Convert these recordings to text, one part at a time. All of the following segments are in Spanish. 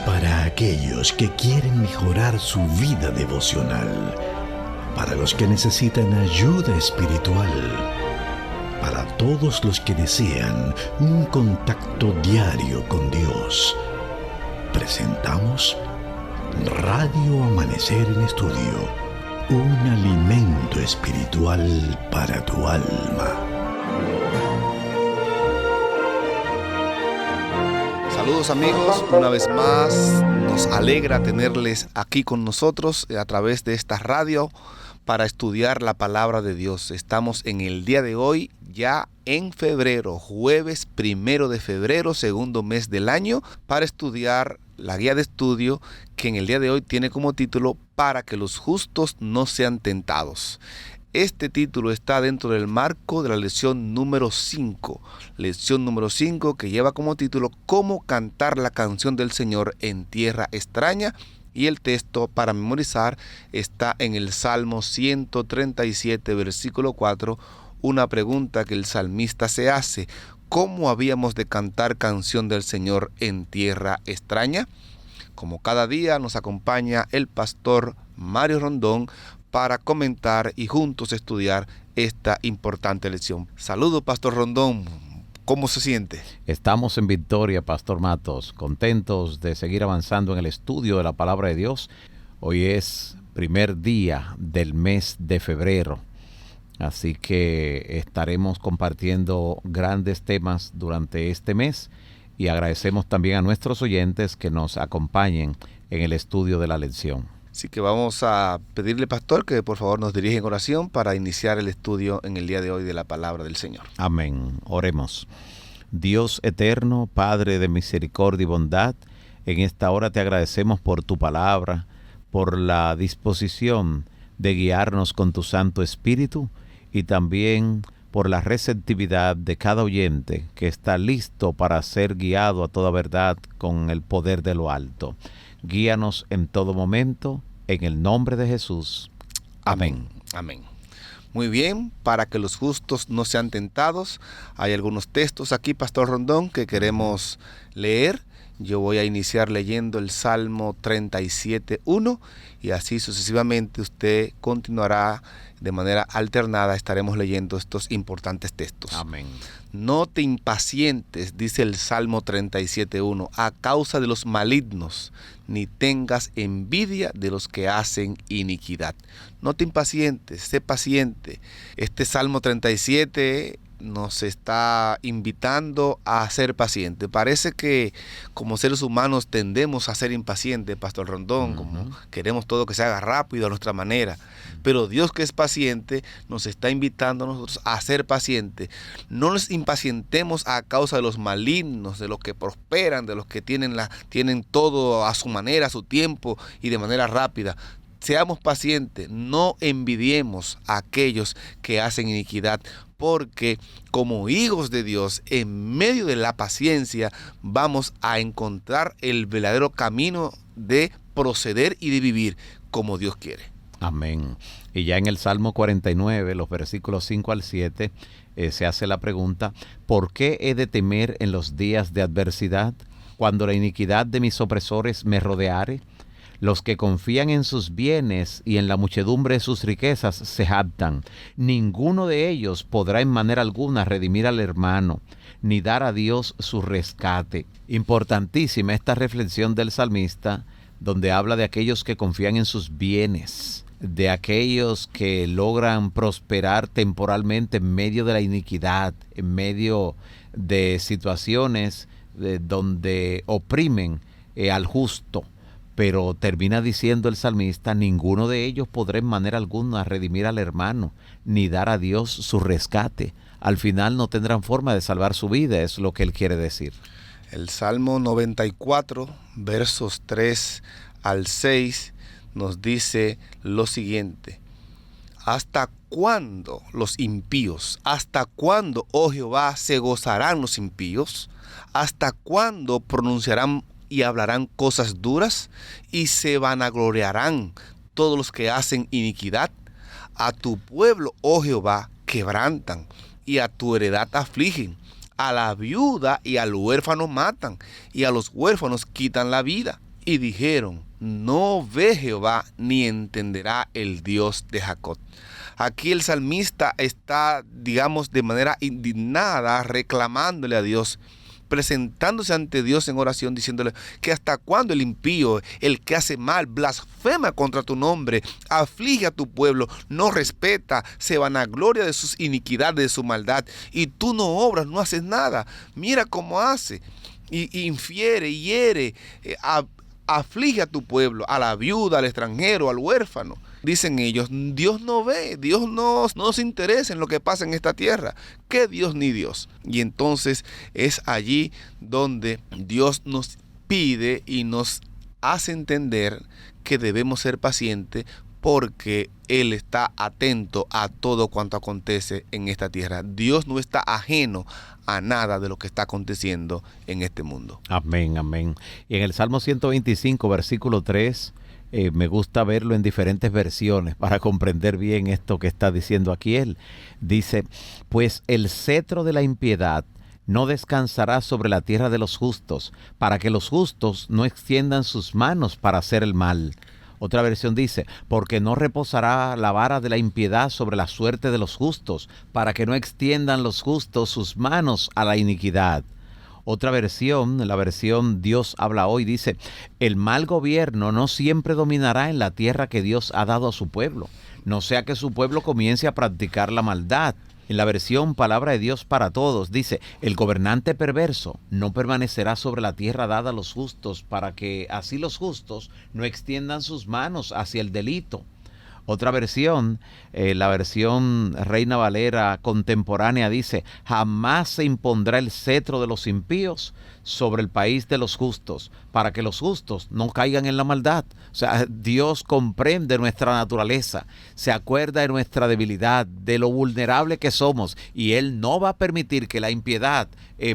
Para aquellos que quieren mejorar su vida devocional, para los que necesitan ayuda espiritual, para todos los que desean un contacto diario con Dios, presentamos Radio Amanecer en Estudio, un alimento espiritual para tu alma. Saludos amigos, una vez más nos alegra tenerles aquí con nosotros a través de esta radio para estudiar la palabra de Dios. Estamos en el día de hoy ya en febrero, jueves 1 de febrero, segundo mes del año, para estudiar la guía de estudio que en el día de hoy tiene como título Para que los justos no sean tentados. Este título está dentro del marco de la lección número 5. Lección número 5 que lleva como título Cómo cantar la canción del Señor en tierra extraña. Y el texto para memorizar está en el Salmo 137, versículo 4. Una pregunta que el salmista se hace. ¿Cómo habíamos de cantar canción del Señor en tierra extraña? Como cada día nos acompaña el pastor Mario Rondón para comentar y juntos estudiar esta importante lección. Saludos, Pastor Rondón. ¿Cómo se siente? Estamos en victoria, Pastor Matos, contentos de seguir avanzando en el estudio de la palabra de Dios. Hoy es primer día del mes de febrero, así que estaremos compartiendo grandes temas durante este mes y agradecemos también a nuestros oyentes que nos acompañen en el estudio de la lección. Así que vamos a pedirle, pastor, que por favor nos dirija en oración para iniciar el estudio en el día de hoy de la palabra del Señor. Amén. Oremos. Dios eterno, Padre de misericordia y bondad, en esta hora te agradecemos por tu palabra, por la disposición de guiarnos con tu Santo Espíritu y también por la receptividad de cada oyente que está listo para ser guiado a toda verdad con el poder de lo alto. Guíanos en todo momento, en el nombre de Jesús. Amén. Amén. Muy bien, para que los justos no sean tentados, hay algunos textos aquí, Pastor Rondón, que queremos leer. Yo voy a iniciar leyendo el Salmo 37:1 y así sucesivamente usted continuará de manera alternada. Estaremos leyendo estos importantes textos. Amén. No te impacientes, dice el Salmo 37:1, a causa de los malignos, ni tengas envidia de los que hacen iniquidad. No te impacientes, sé paciente. Este Salmo 37 nos está invitando a ser pacientes. Parece que como seres humanos tendemos a ser impacientes, Pastor Rondón, como queremos todo que se haga rápido a nuestra manera. Pero Dios, que es paciente, nos está invitando a nosotros a ser pacientes. No nos impacientemos a causa de los malignos, de los que prosperan, de los que tienen todo a su manera, a su tiempo y de manera rápida. Seamos pacientes, no envidiemos a aquellos que hacen iniquidad, porque como hijos de Dios, en medio de la paciencia, vamos a encontrar el verdadero camino de proceder y de vivir como Dios quiere. Amén. Y ya en el Salmo 49, los versículos 5 al 7, se hace la pregunta, ¿por qué he de temer en los días de adversidad, cuando la iniquidad de mis opresores me rodeare? Los que confían en sus bienes y en la muchedumbre de sus riquezas se jactan. Ninguno de ellos podrá en manera alguna redimir al hermano, ni dar a Dios su rescate. Importantísima esta reflexión del salmista, donde habla de aquellos que confían en sus bienes, de aquellos que logran prosperar temporalmente en medio de la iniquidad, en medio de situaciones donde oprimen al justo. Pero termina diciendo el salmista, ninguno de ellos podrá en manera alguna redimir al hermano, ni dar a Dios su rescate. Al final no tendrán forma de salvar su vida, es lo que él quiere decir. El Salmo 94, versos 3 al 6, nos dice lo siguiente. ¿Hasta cuándo los impíos? ¿Hasta cuándo, oh Jehová, se gozarán los impíos? ¿Hasta cuándo pronunciarán y hablarán cosas duras y se vanagloriarán todos los que hacen iniquidad? A tu pueblo, oh Jehová, quebrantan y a tu heredad afligen. A la viuda y al huérfano matan, y a los huérfanos quitan la vida. Y dijeron: no ve Jehová, ni entenderá el Dios de Jacob. Aquí el salmista está, digamos, de manera indignada, reclamándole a Dios, presentándose ante Dios en oración, diciéndole que hasta cuándo el impío, el que hace mal, blasfema contra tu nombre, aflige a tu pueblo, no respeta, se vanagloria de sus iniquidades, de su maldad, y tú no obras, no haces nada. Mira cómo hace, y infiere, hiere, aflige a tu pueblo, a la viuda, al extranjero, al huérfano. Dicen ellos: Dios no ve, Dios no se interesa en lo que pasa en esta tierra. ¿Qué Dios ni Dios? Y entonces es allí donde Dios nos pide y nos hace entender que debemos ser pacientes, porque Él está atento a todo cuanto acontece en esta tierra. Dios no está ajeno a nada de lo que está aconteciendo en este mundo. Amén, amén. Y en el Salmo 125, versículo 3, me gusta verlo en diferentes versiones para comprender bien esto que está diciendo aquí él. Dice: pues el cetro de la impiedad no descansará sobre la tierra de los justos, para que los justos no extiendan sus manos para hacer el mal. Otra versión dice: porque no reposará la vara de la impiedad sobre la suerte de los justos, para que no extiendan los justos sus manos a la iniquidad. Otra versión, la versión Dios habla hoy, dice: el mal gobierno no siempre dominará en la tierra que Dios ha dado a su pueblo, no sea que su pueblo comience a practicar la maldad. En la versión Palabra de Dios para Todos dice: el gobernante perverso no permanecerá sobre la tierra dada a los justos, para que así los justos no extiendan sus manos hacia el delito. Otra versión, la versión Reina Valera contemporánea, dice: jamás se impondrá el cetro de los impíos sobre el país de los justos, para que los justos no caigan en la maldad. O sea, Dios comprende nuestra naturaleza, se acuerda de nuestra debilidad, de lo vulnerable que somos, y Él no va a permitir que la impiedad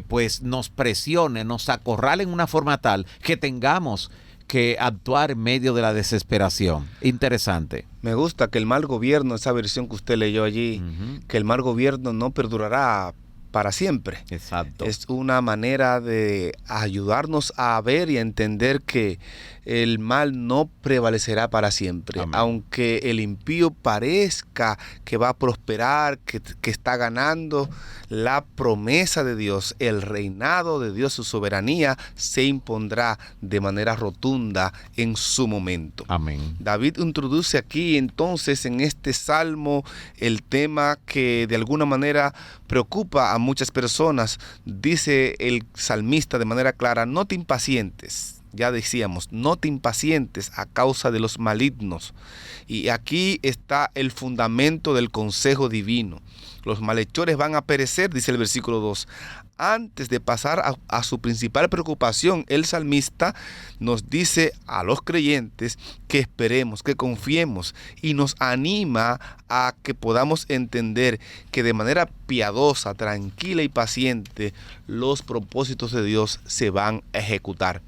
pues nos presione, nos acorrale en una forma tal que tengamos que actuar en medio de la desesperación. Interesante. Me gusta que el mal gobierno, esa versión que usted leyó allí, que el mal gobierno no perdurará para siempre. Exacto. Es una manera de ayudarnos a ver y a entender que el mal no prevalecerá para siempre. Amén. Aunque el impío parezca que va a prosperar, que está ganando, la promesa de Dios, el reinado de Dios, su soberanía, se impondrá de manera rotunda en su momento. Amén. David introduce aquí entonces en este salmo el tema que de alguna manera preocupa a muchas personas. Dice el salmista de manera clara: no te impacientes. Ya decíamos, no te impacientes a causa de los malignos. Y aquí está el fundamento del consejo divino. Los malhechores van a perecer, dice el versículo 2. Antes de pasar a su principal preocupación, el salmista nos dice a los creyentes que esperemos, que confiemos, y nos anima a que podamos entender que de manera piadosa, tranquila y paciente, los propósitos de Dios se van a ejecutar.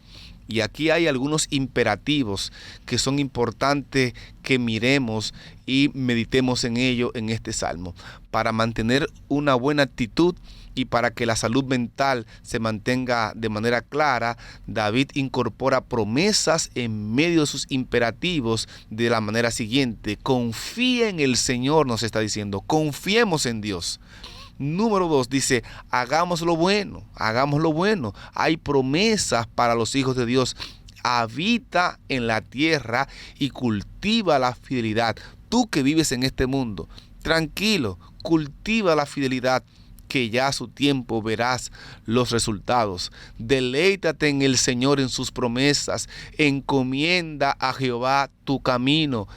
Y aquí hay algunos imperativos que son importantes que miremos y meditemos en ello en este salmo. Para mantener una buena actitud y para que la salud mental se mantenga de manera clara, David incorpora promesas en medio de sus imperativos de la manera siguiente: confía en el Señor, nos está diciendo, confiemos en Dios. Número 2 dice: hagamos lo bueno, hagamos lo bueno. Hay promesas para los hijos de Dios. Habita en la tierra y cultiva la fidelidad. Tú que vives en este mundo, tranquilo, cultiva la fidelidad, que ya a su tiempo verás los resultados. Deleítate en el Señor, en sus promesas. Encomienda a Jehová tu camino.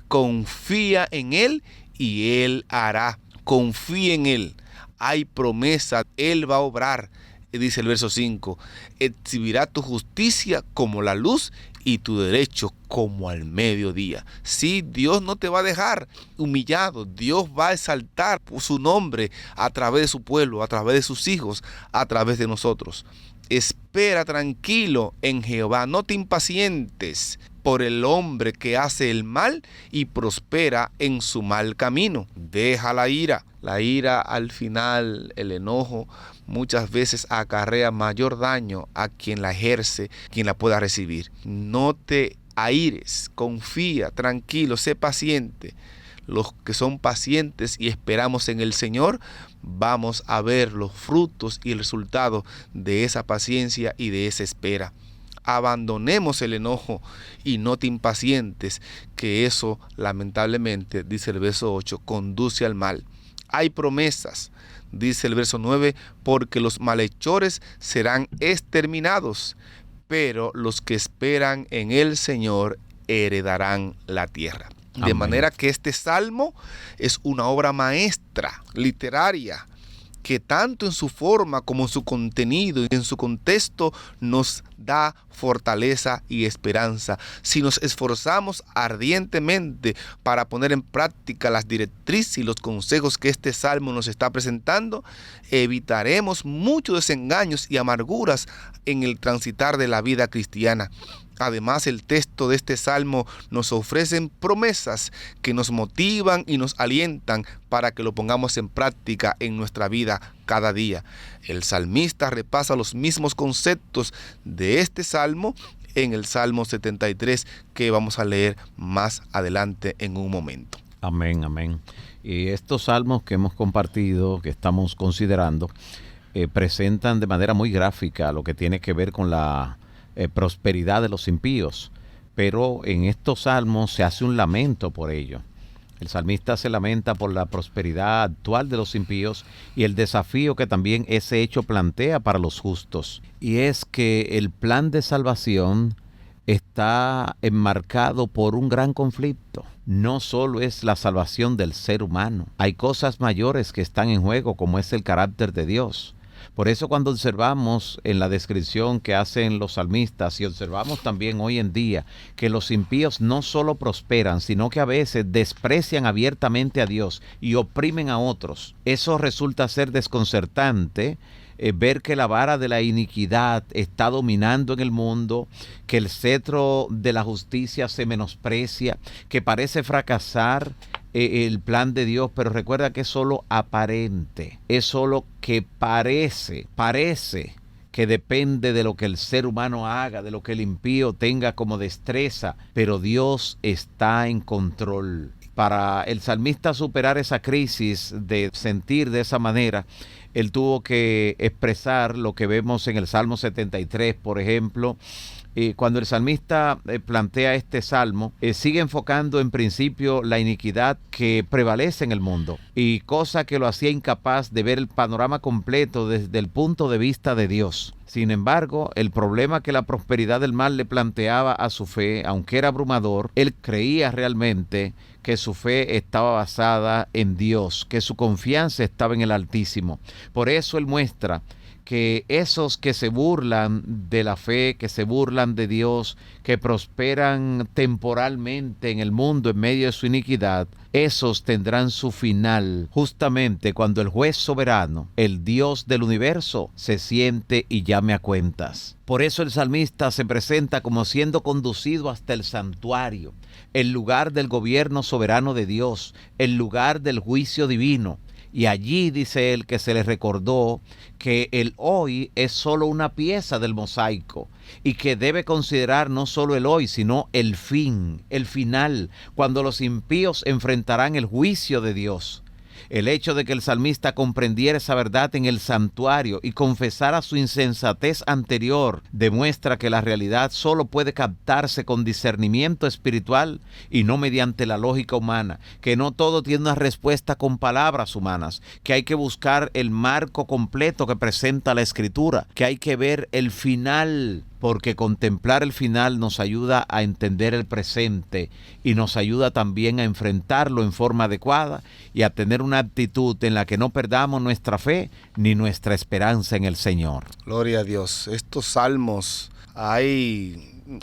Confía en Él y Él hará. Confía en Él. Hay promesa, Él va a obrar. Dice el verso 5: exhibirá tu justicia como la luz y tu derecho como al mediodía. Sí, Dios no te va a dejar humillado. Dios va a exaltar su nombre a través de su pueblo, a través de sus hijos, a través de nosotros. Espera tranquilo en Jehová, no te impacientes por el hombre que hace el mal y prospera en su mal camino. Deja la ira. La ira al final, el enojo, muchas veces acarrea mayor daño a quien la ejerce, quien la pueda recibir. No te aires, confía, tranquilo, sé paciente. Los que son pacientes y esperamos en el Señor, vamos a ver los frutos y el resultado de esa paciencia y de esa espera. Abandonemos el enojo y no te impacientes, que eso, lamentablemente, dice el verso 8, conduce al mal. Hay promesas, dice el verso 9, porque los malhechores serán exterminados, pero los que esperan en el Señor heredarán la tierra. De Amén. manera que este salmo es una obra maestra, literaria, que tanto en su forma como en su contenido y en su contexto nos da fortaleza y esperanza. Si nos esforzamos ardientemente para poner en práctica las directrices y los consejos que este salmo nos está presentando, evitaremos muchos desengaños y amarguras en el transitar de la vida cristiana. Además, el texto de este salmo nos ofrece promesas que nos motivan y nos alientan para que lo pongamos en práctica en nuestra vida cada día. El salmista repasa los mismos conceptos de este salmo en el Salmo 73, que vamos a leer más adelante en un momento. Amén, amén. Y estos salmos que hemos compartido, que estamos considerando, presentan de manera muy gráfica lo que tiene que ver con la prosperidad de los impíos, pero en estos salmos se hace un lamento por ello. El salmista se lamenta por la prosperidad actual de los impíos y el desafío que también ese hecho plantea para los justos. Y es que el plan de salvación está enmarcado por un gran conflicto. No solo es la salvación del ser humano, hay cosas mayores que están en juego, como es el carácter de Dios. Por eso cuando observamos en la descripción que hacen los salmistas y observamos también hoy en día que los impíos no solo prosperan, sino que a veces desprecian abiertamente a Dios y oprimen a otros, eso resulta ser desconcertante. Ver que la vara de la iniquidad está dominando en el mundo, que el cetro de la justicia se menosprecia, que parece fracasar el plan de Dios, pero recuerda que es solo aparente, es solo que parece que depende de lo que el ser humano haga, de lo que el impío tenga como destreza, pero Dios está en control. Para el salmista superar esa crisis de sentir de esa manera, él tuvo que expresar lo que vemos en el Salmo 73, por ejemplo. Cuando el salmista plantea este salmo, sigue enfocando en principio la iniquidad que prevalece en el mundo, y cosa que lo hacía incapaz de ver el panorama completo desde el punto de vista de Dios. Sin embargo, el problema que la prosperidad del mal le planteaba a su fe, aunque era abrumador, él creía realmente que su fe estaba basada en Dios, que su confianza estaba en el Altísimo. Por eso él muestra que esos que se burlan de la fe, que se burlan de Dios, que prosperan temporalmente en el mundo en medio de su iniquidad, esos tendrán su final justamente cuando el juez soberano, el Dios del universo, se siente y llame a cuentas. Por eso el salmista se presenta como siendo conducido hasta el santuario, el lugar del gobierno soberano de Dios, el lugar del juicio divino. Y allí dice él que se le recordó que el hoy es solo una pieza del mosaico y que debe considerar no solo el hoy, sino el fin, el final, cuando los impíos enfrentarán el juicio de Dios. El hecho de que el salmista comprendiera esa verdad en el santuario y confesara su insensatez anterior demuestra que la realidad solo puede captarse con discernimiento espiritual y no mediante la lógica humana, que no todo tiene una respuesta con palabras humanas, que hay que buscar el marco completo que presenta la Escritura, que hay que ver el final, porque contemplar el final nos ayuda a entender el presente y nos ayuda también a enfrentarlo en forma adecuada y a tener una actitud en la que no perdamos nuestra fe ni nuestra esperanza en el Señor. Gloria a Dios. Estos salmos,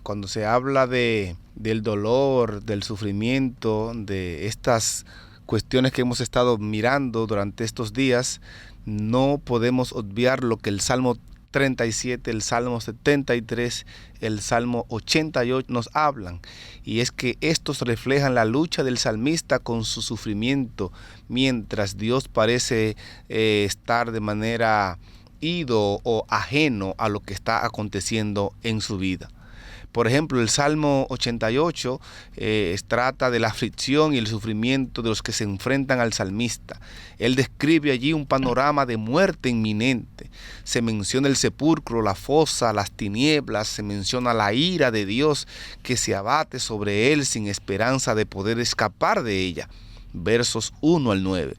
cuando se habla del dolor, del sufrimiento, de estas cuestiones que hemos estado mirando durante estos días, no podemos obviar lo que el Salmo 37, el Salmo 73, el Salmo 88 nos hablan, y es que estos reflejan la lucha del salmista con su sufrimiento, mientras Dios parece estar de manera ido o ajeno a lo que está aconteciendo en su vida. Por ejemplo, el Salmo 88 trata de la aflicción y el sufrimiento de los que se enfrentan al salmista. Él describe allí un panorama de muerte inminente. Se menciona el sepulcro, la fosa, las tinieblas, se menciona la ira de Dios que se abate sobre él sin esperanza de poder escapar de ella. Versos 1 al 9.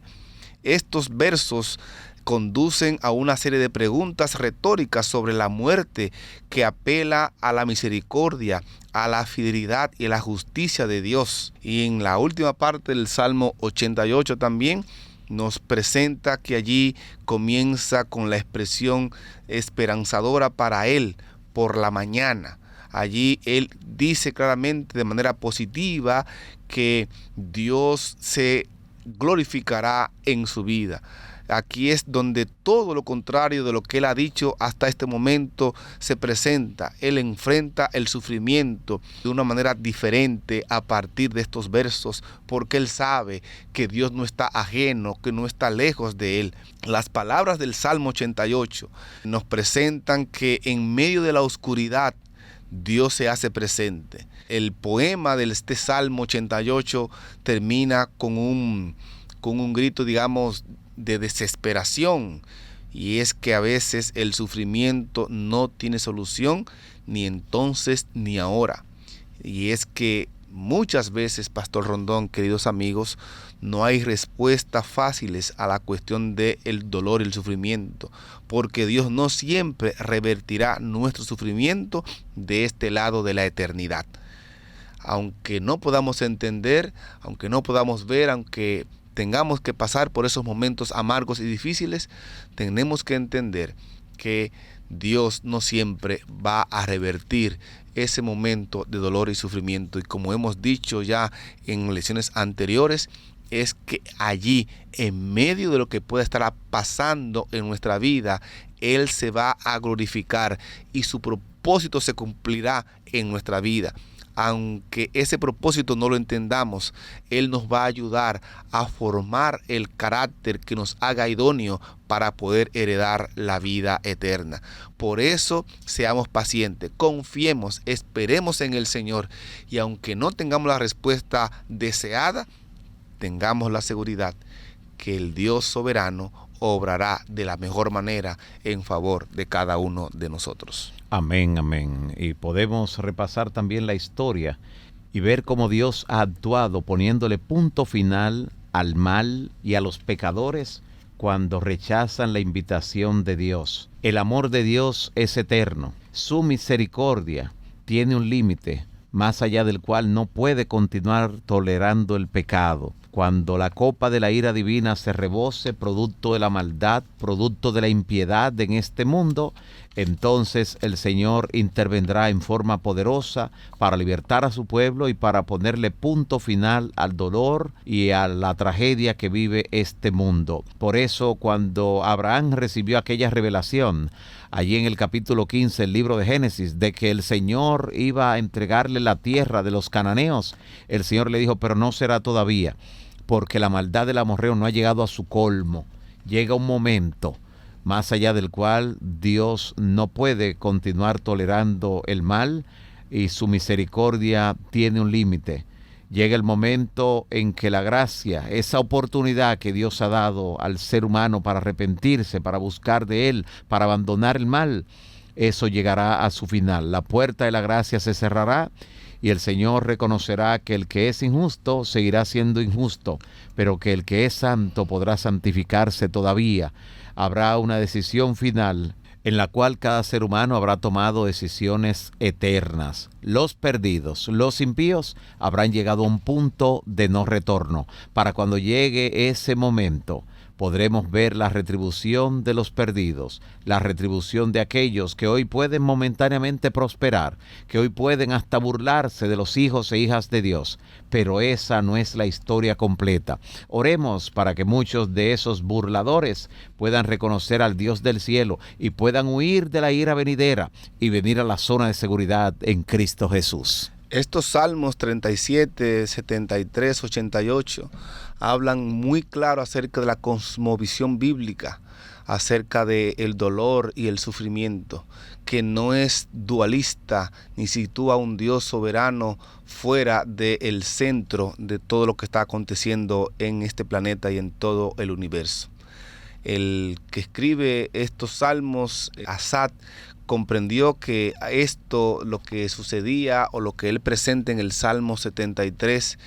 Estos versos conducen a una serie de preguntas retóricas sobre la muerte que apela a la misericordia, a la fidelidad y a la justicia de Dios. Y en la última parte del Salmo 88 también nos presenta que allí comienza con la expresión esperanzadora para él por la mañana. Allí él dice claramente de manera positiva que Dios se glorificará en su vida. Aquí es donde todo lo contrario de lo que él ha dicho hasta este momento se presenta. Él enfrenta el sufrimiento de una manera diferente a partir de estos versos, porque él sabe que Dios no está ajeno, que no está lejos de él. Las palabras del Salmo 88 nos presentan que en medio de la oscuridad Dios se hace presente. El poema de este Salmo 88 termina con un grito, digamos, de desesperación, y es que a veces el sufrimiento no tiene solución ni entonces ni ahora. Y es que muchas veces, Pastor Rondón, queridos amigos, no hay respuestas fáciles a la cuestión del dolor y el sufrimiento, porque Dios no siempre revertirá nuestro sufrimiento de este lado de la eternidad. Aunque no podamos entender, aunque no podamos ver, aunque tengamos que pasar por esos momentos amargos y difíciles, tenemos que entender que Dios no siempre va a revertir ese momento de dolor y sufrimiento. Y como hemos dicho ya en lecciones anteriores, es que allí, en medio de lo que pueda estar pasando en nuestra vida, Él se va a glorificar y su propósito se cumplirá en nuestra vida. Aunque ese propósito no lo entendamos, Él nos va a ayudar a formar el carácter que nos haga idóneo para poder heredar la vida eterna. Por eso, seamos pacientes, confiemos, esperemos en el Señor, y aunque no tengamos la respuesta deseada, tengamos la seguridad que el Dios soberano obrará de la mejor manera en favor de cada uno de nosotros. Amén, amén. Y podemos repasar también la historia y ver cómo Dios ha actuado poniéndole punto final al mal y a los pecadores cuando rechazan la invitación de Dios. El amor de Dios es eterno. Su misericordia tiene un límite más allá del cual no puede continuar tolerando el pecado. Cuando la copa de la ira divina se rebose producto de la maldad, producto de la impiedad en este mundo, entonces el Señor intervendrá en forma poderosa para libertar a su pueblo y para ponerle punto final al dolor y a la tragedia que vive este mundo. Por eso, cuando Abraham recibió aquella revelación, allí en el capítulo 15 del libro de Génesis, de que el Señor iba a entregarle la tierra de los cananeos, el Señor le dijo, pero no será todavía, porque la maldad del amorreo no ha llegado a su colmo. Llega un momento más allá del cual Dios no puede continuar tolerando el mal y su misericordia tiene un límite. Llega el momento en que la gracia, esa oportunidad que Dios ha dado al ser humano para arrepentirse, para buscar de Él, para abandonar el mal, eso llegará a su final. La puerta de la gracia se cerrará y el Señor reconocerá que el que es injusto seguirá siendo injusto, pero que el que es santo podrá santificarse todavía. Habrá una decisión final en la cual cada ser humano habrá tomado decisiones eternas. Los perdidos, los impíos, habrán llegado a un punto de no retorno. Para cuando llegue ese momento, podremos ver la retribución de los perdidos, la retribución de aquellos que hoy pueden momentáneamente prosperar, que hoy pueden hasta burlarse de los hijos e hijas de Dios, pero esa no es la historia completa. Oremos para que muchos de esos burladores puedan reconocer al Dios del cielo y puedan huir de la ira venidera y venir a la zona de seguridad en Cristo Jesús. Estos salmos 37, 73, 88 hablan muy claro acerca de la cosmovisión bíblica, acerca del dolor y el sufrimiento, que no es dualista ni sitúa a un Dios soberano fuera del centro de todo lo que está aconteciendo en este planeta y en todo el universo. El que escribe estos salmos, Asaf, comprendió que esto, lo que sucedía o lo que él presenta en el Salmo 73,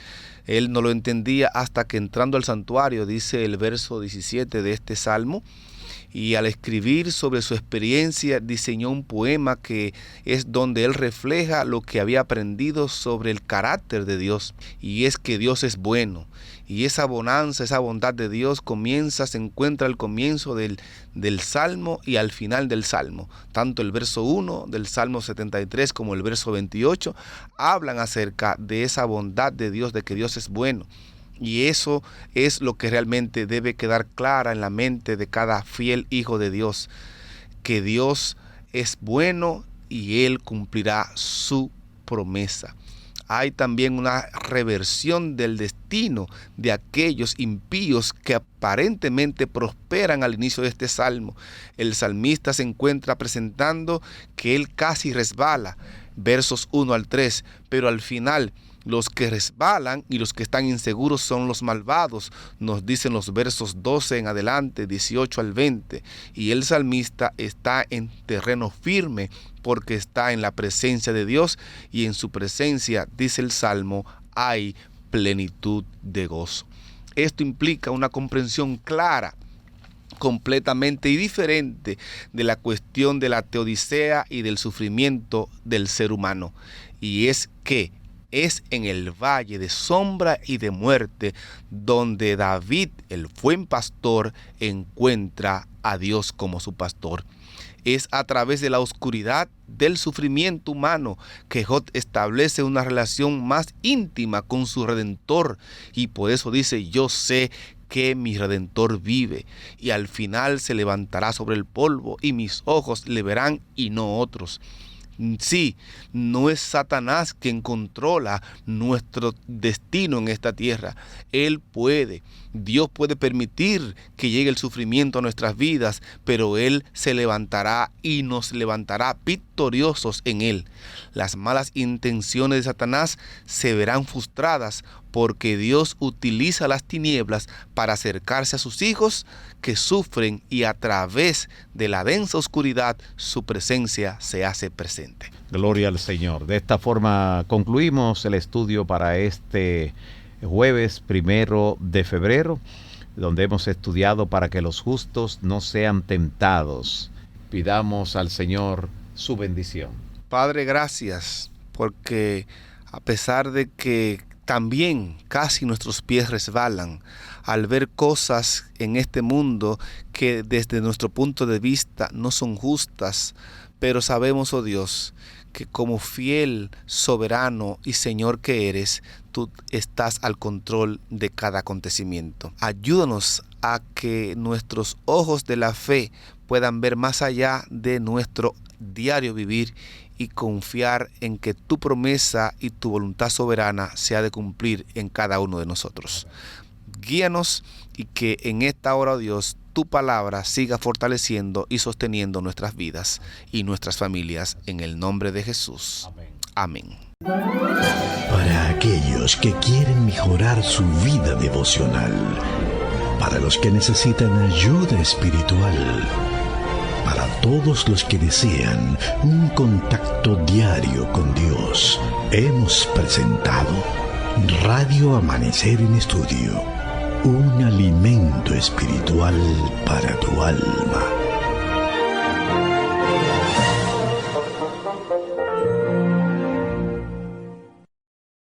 él no lo entendía hasta que entrando al santuario, dice el verso 17 de este salmo, y al escribir sobre su experiencia diseñó un poema que es donde él refleja lo que había aprendido sobre el carácter de Dios, y es que Dios es bueno. Y esa bonanza, esa bondad de Dios se encuentra al comienzo del Salmo y al final del Salmo. Tanto el verso 1 del Salmo 73 como el verso 28 hablan acerca de esa bondad de Dios, de que Dios es bueno. Y eso es lo que realmente debe quedar clara en la mente de cada fiel hijo de Dios, que Dios es bueno y Él cumplirá su promesa. Hay también una reversión del destino de aquellos impíos que aparentemente prosperan al inicio de este salmo. El salmista se encuentra presentando que él casi resbala, versos 1 al 3, pero al final los que resbalan y los que están inseguros son los malvados, nos dicen los versos 12 en adelante, 18 al 20, y el salmista está en terreno firme porque está en la presencia de Dios, y en su presencia, dice el Salmo, hay plenitud de gozo. Esto implica una comprensión clara, completamente diferente de la cuestión de la teodicea y del sufrimiento del ser humano, y es que es en el valle de sombra y de muerte donde David, el buen pastor, encuentra a Dios como su pastor. Es a través de la oscuridad del sufrimiento humano que Job establece una relación más íntima con su Redentor, y por eso dice: yo sé que mi Redentor vive, y al final se levantará sobre el polvo, y mis ojos le verán y no otros. Sí, no es Satanás quien controla nuestro destino en esta tierra. Dios puede permitir que llegue el sufrimiento a nuestras vidas, pero Él se levantará y nos levantará victoriosos en Él. Las malas intenciones de Satanás se verán frustradas porque Dios utiliza las tinieblas para acercarse a sus hijos que sufren, y a través de la densa oscuridad su presencia se hace presente. Gloria al Señor. De esta forma concluimos el estudio para este jueves 1 de febrero, donde hemos estudiado para que los justos no sean tentados. Pidamos al Señor su bendición. Padre, gracias, porque a pesar de que también casi nuestros pies resbalan al ver cosas en este mundo que desde nuestro punto de vista no son justas, pero sabemos, oh Dios, que como fiel, soberano y Señor que eres, tú estás al control de cada acontecimiento. Ayúdanos a que nuestros ojos de la fe puedan ver más allá de nuestro diario vivir y confiar en que tu promesa y tu voluntad soberana se ha de cumplir en cada uno de nosotros. Guíanos y que en esta hora, oh Dios, tu palabra siga fortaleciendo y sosteniendo nuestras vidas y nuestras familias, en el nombre de Jesús. Amén. Para aquellos que quieren mejorar su vida devocional, para los que necesitan ayuda espiritual, para todos los que desean un contacto diario con Dios, hemos presentado Radio Amanecer en Estudio, un alimento espiritual para tu alma.